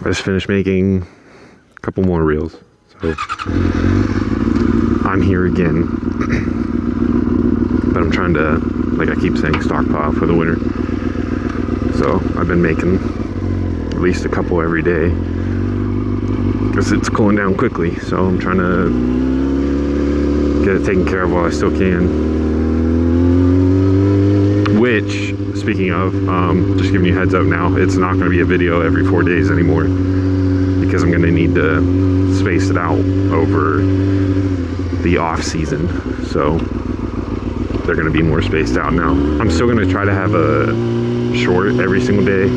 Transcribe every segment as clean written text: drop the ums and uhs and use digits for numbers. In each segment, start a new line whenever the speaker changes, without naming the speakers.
I just finished making a couple more reels, so I'm here again. But I'm trying to, like I keep saying, stockpile for the winter. So I've been making at least a couple every day because it's cooling down quickly. So I'm trying to get it taken care of while I still can. Which, speaking of, just giving you a heads up now, it's not going to be a video every 4 days anymore because I'm going to need to space it out over the off season. So they're going to be more spaced out now. I'm still going to try to have a short every single day.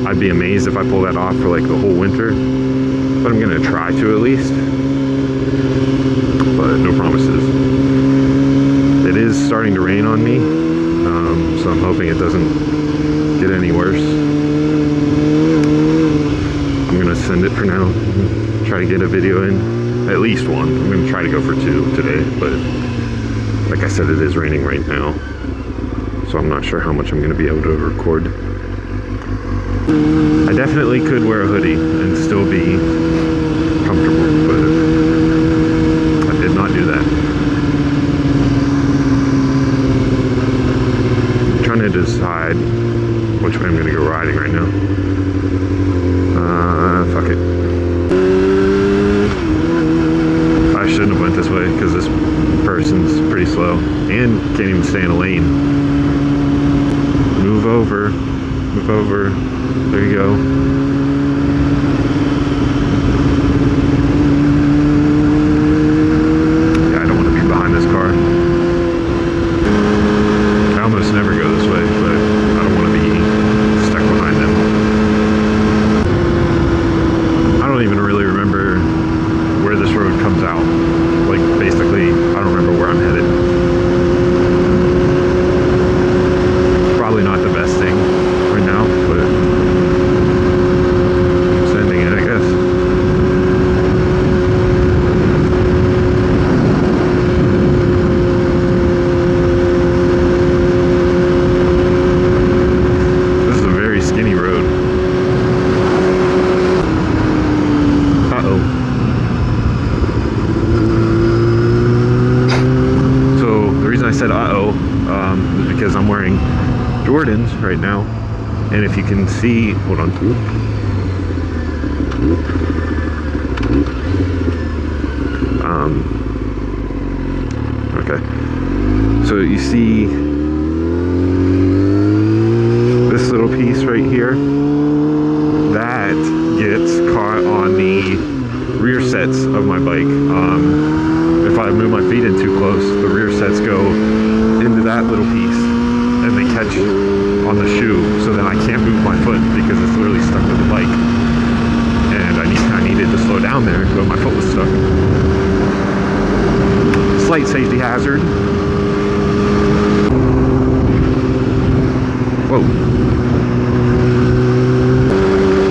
I'd be amazed if I pull that off for like the whole winter, but I'm going to try to at least. But no promises. It is starting to rain on me, so I'm hoping it doesn't get any worse. I'm going to send it for now. Try to get a video in, at least one. I'm going to try to go for 2 today, but like I said, it is raining right now, so I'm not sure how much I'm going to be able to record. I definitely could wear a hoodie and still be comfortable, but I did not do that. I'm trying to decide which way I'm going to go riding right now. Fuck it. I shouldn't have went this way because this person's pretty slow and can't even stay in a lane. Move over. Move over. There you go. Yeah, I don't want to be behind this car. I almost never go this way, but I don't want to be stuck behind them. I don't even really remember where this road comes out. Like, basically, I don't remember where I'm headed. Probably not the best thing right now, but I'm sending it, I guess. This is a very skinny road. Uh-oh. I said uh-oh is because I'm wearing Jordans right now, and if you can see, hold on, okay, so you see this little piece right here that gets caught on the rear sets of my bike. If I move my feet in too close, the rear sets go into that little piece and they catch on the shoe, so then I can't move my foot because it's literally stuck to the bike. And I needed to slow down there, but my foot was stuck. Slight safety hazard. Whoa.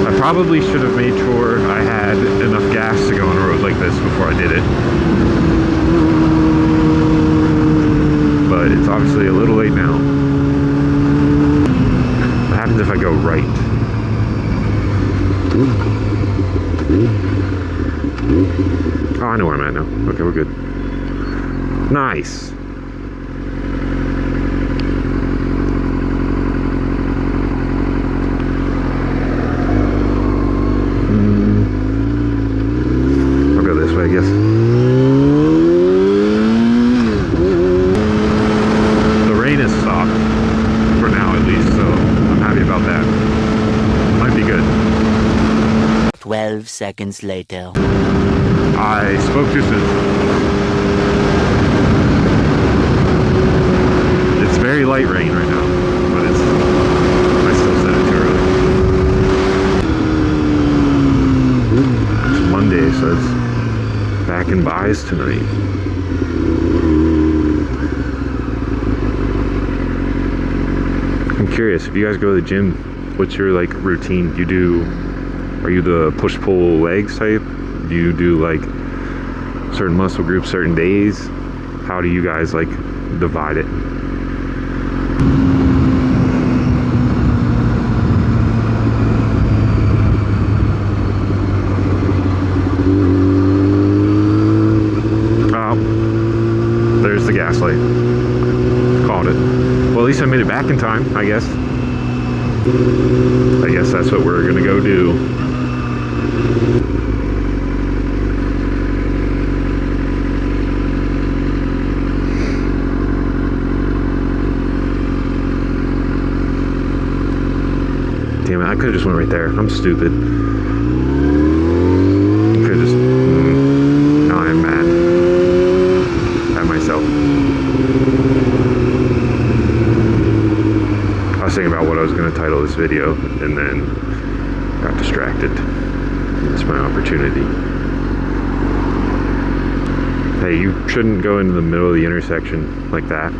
I probably should have made sure I had enough gas to go on a road like this before I did it. But it's obviously a little late now. What happens if I go right? Oh, I know where I'm at now. Okay, we're good. Nice. I'll go this way, I guess. Stopped for now at least, so I'm happy about that. Might be good.
12 seconds later.
I spoke too soon. It's very light rain right now, but I still said it too early. It's Monday, so it's back in buys tonight. I'm curious, if you guys go to the gym, what's your like routine? Are you the push-pull legs type? Do you do like certain muscle groups certain days? How do you guys like divide it? back in time, I guess. I guess that's what we're gonna go do. Damn it, I could've just went right there. I'm stupid. I could've just... now I'm mad at myself. I was thinking about what I was going to title this video and then got distracted. It's my opportunity. Hey, you shouldn't go into the middle of the intersection like that.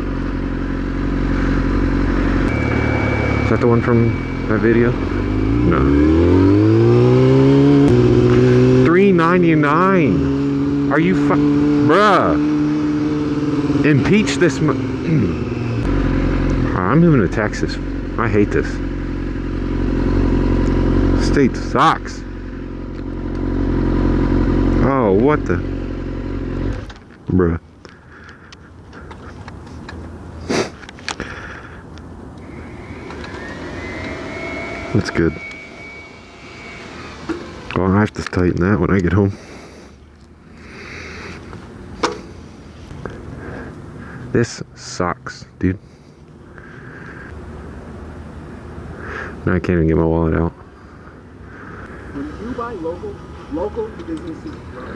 Is that the one from that video? No. $3.99. Are you bruh? Impeach this. I'm moving to Texas. I hate this. State sucks. Oh, what the? Bruh. That's good. Well, I have to tighten that when I get home. This sucks, dude. Now I can't even get my wallet out.
When you buy local businesses grow.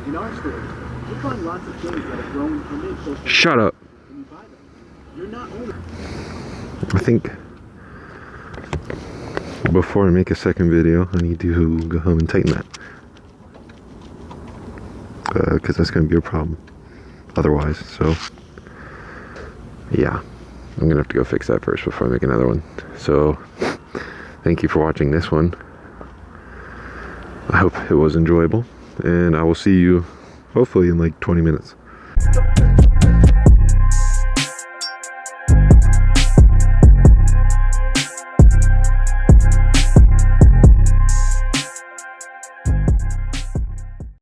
In our stores, you find lots of things that have grown amid social.
Shut up.
When you buy them, you're not only.
I think before I make a second video, I need to go home and tighten that. Because that's going to be a problem otherwise, so yeah. I'm going to have to go fix that first before I make another one. So, thank you for watching this one. I hope it was enjoyable, and I will see you hopefully in like 20 minutes.